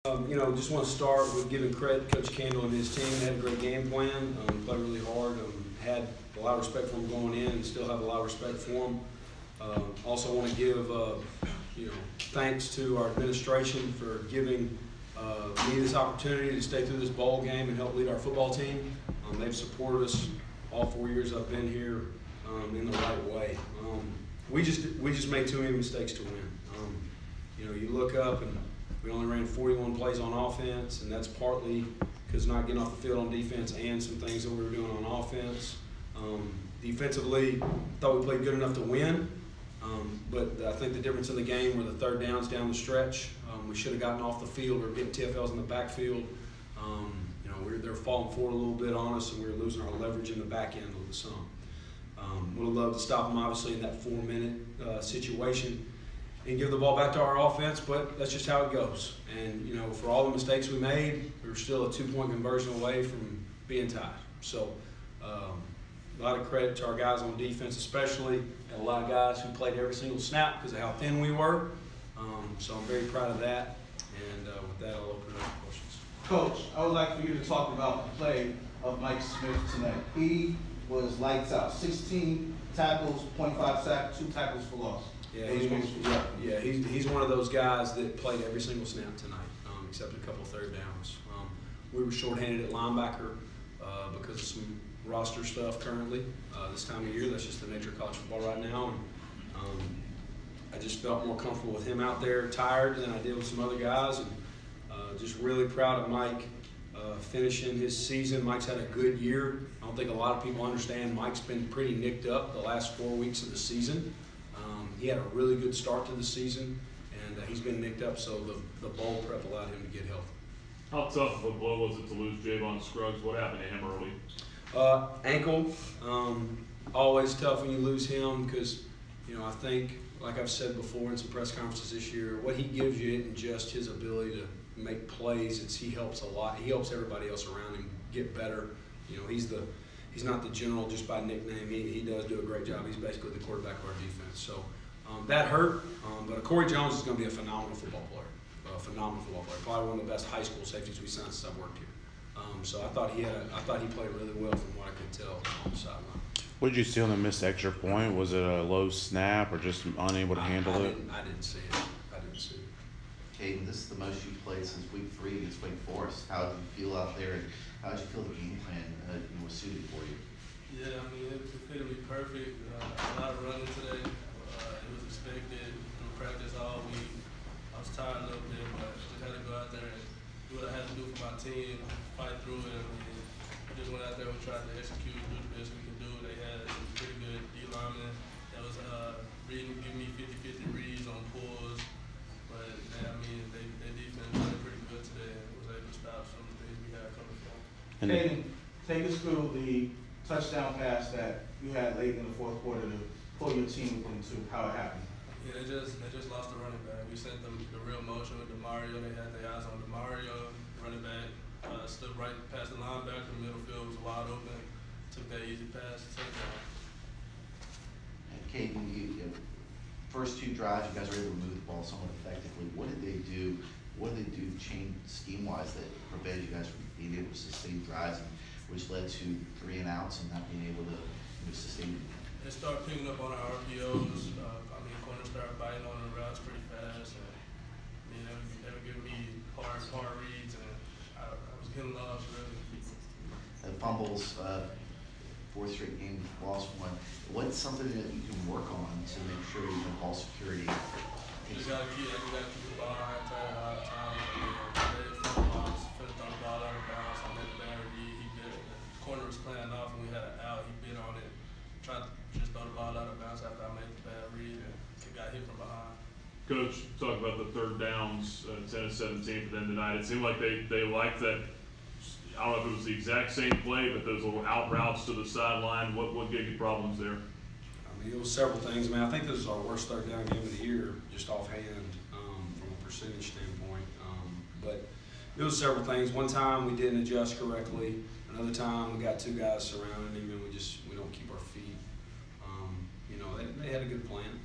Just want to start with giving credit to Coach Kendall and his team. They had a great game plan, played really hard, had a lot of respect for him going in, and still have a lot of respect for him. Also want to give thanks to our administration for giving me this opportunity to stay through this bowl game and help lead our football team. They've supported us all 4 years I've been here in the right way. We just made too many mistakes to win. You look up and we only ran 41 plays on offense, and that's partly because not getting off the field on defense and some things that we were doing on offense. Defensively, thought we played good enough to win, but I think the difference in the game were the third downs down the stretch. We should have gotten off the field or getting TFLs in the backfield. They were falling forward a little bit on us, and we were losing our leverage in the back end of the some. Would have loved to stop them, obviously, in that 4-minute situation and give the ball back to our offense, but that's just how it goes. And, for all the mistakes we made, we were still a 2-point conversion away from being tied. So a lot of credit to our guys on defense especially, and a lot of guys who played every single snap because of how thin we were. So I'm very proud of that. And with that, I'll open it up for questions. Coach, I would like for you to talk about the play of Mike Smith tonight. He was lights out. 16 tackles, 0.5 sack, 2 tackles for loss. Yeah, he's one of those guys that played every single snap tonight, except a couple third downs. We were shorthanded at linebacker because of some roster stuff currently this time of year. That's just the nature of college football right now. And I just felt more comfortable with him out there tired than I did with some other guys. And just really proud of Mike finishing his season. Mike's had a good year. I don't think a lot of people understand Mike's been pretty nicked up the last 4 weeks of the season. He had a really good start to the season, and he's been nicked up, so the bowl prep allowed him to get healthy. How tough of a blow was it to lose Javon Scruggs? What happened to him early? Ankle. Always tough when you lose him because, I think, like I've said before in some press conferences this year, what he gives you isn't just his ability to make plays. He helps a lot. He helps everybody else around him get better. He's not the general just by nickname. He does do a great job. He's basically the quarterback of our defense. So that hurt. But Corey Jones is going to be a phenomenal football player. Probably one of the best high school safeties we've seen since I've worked here. So I thought he played really well from what I could tell on the sideline. What did you see on the missed extra point? Was it a low snap or just unable to handle it? I didn't see it. Kaidon, this is the most you've played since week 3 against Wake Forest. How did you feel out there, and how did you feel the game plan was suited for you? Yeah, it fitted me perfect. A lot of running today. It was expected. We practiced all week. I was tired a little bit, but just had to go out there and do what I had to do for my team, fight through it. Just went out there and tried to execute, do the best we could do. They had some pretty good D linemen that was giving me 50-50 reads on pulls. But their defense played pretty good today and was able to stop some of the things we had coming from. Kaidon, take us through the touchdown pass that you had late in the fourth quarter to pull your team into how it happened. Yeah, they just lost the running back. We sent them the real motion with DeMario. They had their eyes on DeMario, running back, stood right past the linebacker. The middle field was wide open. Took that easy pass to touchdown. And Kaidon, first 2 drives, you guys were able to move the ball somewhat effectively. What did they do? What did they do change scheme-wise that prevented you guys from being able to sustain drives, which led to 3 and outs and not being able to sustain it? They started picking up on our RPOs. Corners started biting on the routes pretty fast. And, they were giving me hard reads, and I was getting lost, really. And fumbles, 4th straight game, lost 1. What's something that you can work on to make sure you have ball security? You gotta keep the ball high tight all the time. Finished on the ball out of bounds. I made a bad read. He bit it. The corner was playing off, and we had an out. He bit on it. Tried to just throw the ball out of bounds after I made the bad read, and it got hit from behind. Coach, talk about the third downs, 10 of 17 for them tonight. It seemed like they liked that. I don't know if it was the exact same play, but those little out routes to the sideline. What gave you problems there? It was several things. I think this is our worst third down game of the year, just offhand, from a percentage standpoint. But it was several things. One time we didn't adjust correctly. Another time we got 2 guys surrounding him, and we don't keep our feet. They had a good plan.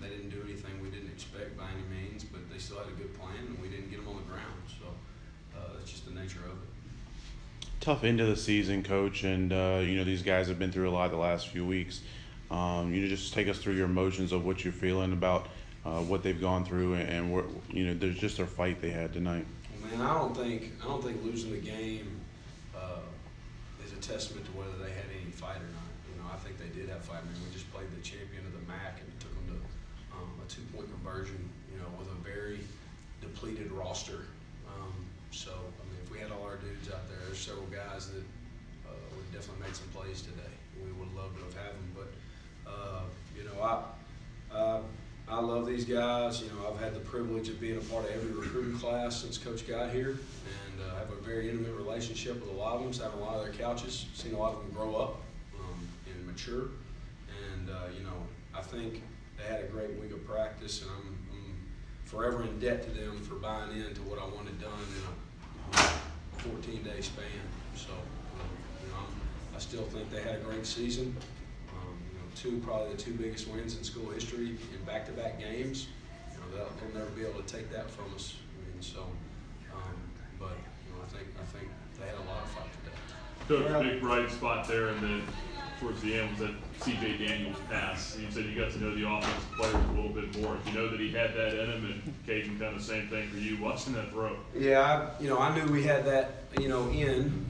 They didn't do anything we didn't expect by any means, but they still had a good plan, and we didn't get them Tough end of the season, Coach, and these guys have been through a lot the last few weeks. Just take us through your emotions of what you're feeling about what they've gone through, and what there's just their fight they had tonight. Man, I don't think losing the game is a testament to whether they had any fight or not. I think they did have fight. I mean, we just played the champion of the MAC and took them to a 2-point conversion. With a very depleted roster. So, I mean, if we had all our dudes out there, there's several guys that would definitely made some plays today. We would love to have had them, but I love these guys. I've had the privilege of being a part of every recruiting class since Coach got here, and I have a very intimate relationship with a lot of them. Sat on a lot of their couches, seen a lot of them grow up and mature, and I think they had a great week of practice, and I'm forever in debt to them for buying into what I wanted done in a 14-day span. So, I still think they had a great season. Probably the two biggest wins in school history in back-to-back games. They'll never be able to take that from us. But I think they had a lot of fight today. Coach, big bright spot there, and then towards the end was that C.J. Daniels pass. You said you got to know the offensive players a little bit more. You know that he had that in him, and Kaidon kind of the same thing for you watching that throw. Yeah, I knew we had that, in.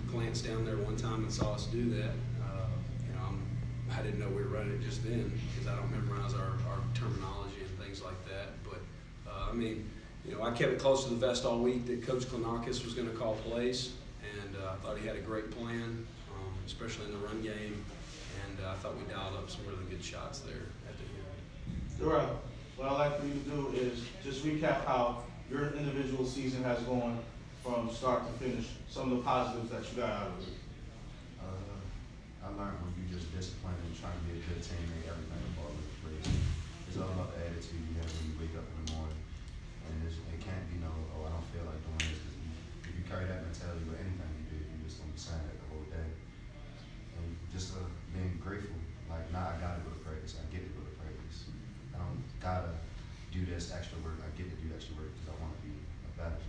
Glanced down there one time and saw us do that. I didn't know we were running it just then because I don't memorize our terminology and things like that. But, I kept it close to the vest all week that Coach Klinakis was going to call plays, and I thought he had a great plan, especially in the run game, and I thought we dialed up some really good shots there at the end. Durrell, what I'd like for you to do is just recap how your individual season has gone from start to finish, some of the positives that you got out of it. I learned when you just disciplined and trying to be a good teammate, everything will fall into place. It's all about the attitude you have when you wake up in the morning. And it can't be I don't feel like doing this. If you carry that mentality with anything you do, you're just going to be saying that the whole day. And just being grateful. Like, now I got to go to practice. I get to go to practice. I don't got to do this extra work. I get to do extra work because I want to be better.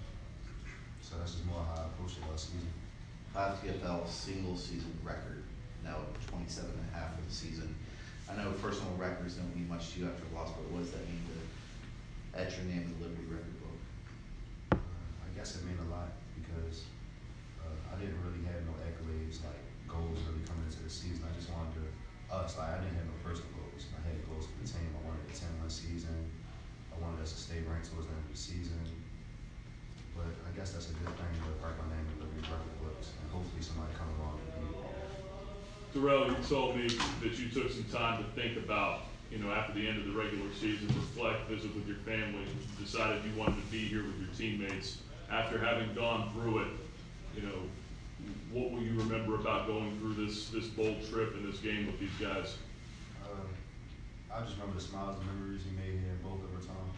So that's just more how I approach it last season. 5 TFL single season record. Now at 27.5 for the season. I know personal records don't mean much to you after a loss, but what does that mean to add your name in the Liberty record book? I guess it meant a lot because I didn't really have no accolades, like goals really coming into the season. I just wanted I didn't have no personal goals. I had goals for the team. I wanted a 10-win season. I wanted us to stay ranked towards the end of the season. But I guess that's a good thing to write my name in the Liberty record books, and hopefully somebody come along and beat it. Durrell, you told me that you took some time to think about, after the end of the regular season, reflect, visit with your family, decided you wanted to be here with your teammates. After having gone through it, what will you remember about going through this bold trip and this game with these guys? I just remember the smiles and memories we made here in Boca Raton.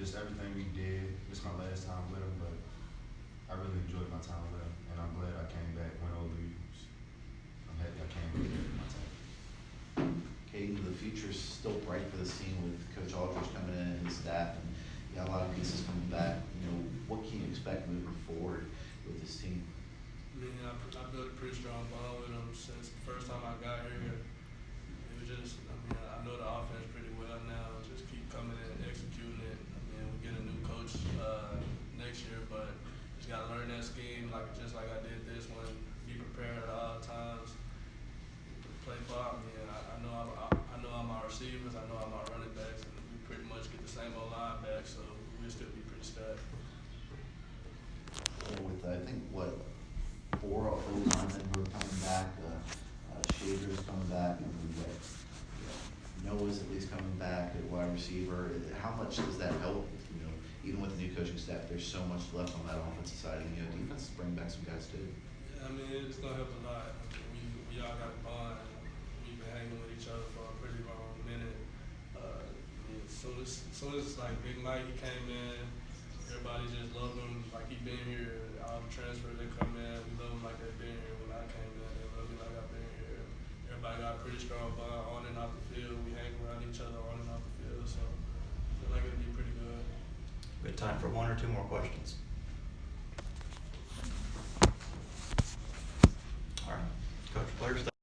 Just everything we did. This is my last time with him, but I really enjoyed my time with him, and I'm glad I came back, win or lose. I'm happy I came back with my time. Kaidon, the future's still bright for this team with Coach Aldridge coming in and his staff, and you got a lot of pieces coming back. What can you expect moving forward with this team? I built a pretty strong bond with them since the first time I got here. It was just, I know the offense pretty well now. Just keep coming in and executing it. We get a new coach next year, but just got to learn that scheme just like I did this one. Be prepared at all times. Play ball. I know I'm our receivers. I know I'm our running backs, and we pretty much get the same old line back, so we'll still be pretty stacked. With I think 4 O-linemen who are coming back, Shaver's coming back, and we got Noah's at least coming back at wide receiver. How much does that help? Even with the new coaching staff, there's so much left on that offensive side, and defense is bringing back some guys too. It's gonna help a lot. We all got a bond. We've been hanging with each other for a pretty long minute. So it's like Big Mike, he came in. Everybody just loved him like he been here. All the transfers that come in, we love him like they've been here. When I came in, they love me like I've been here. Everybody got a pretty strong bond on and off the field. We hang around each other on and off the field, so I feel like it'll be pretty good. We have time for 1 or 2 more questions. Coach, players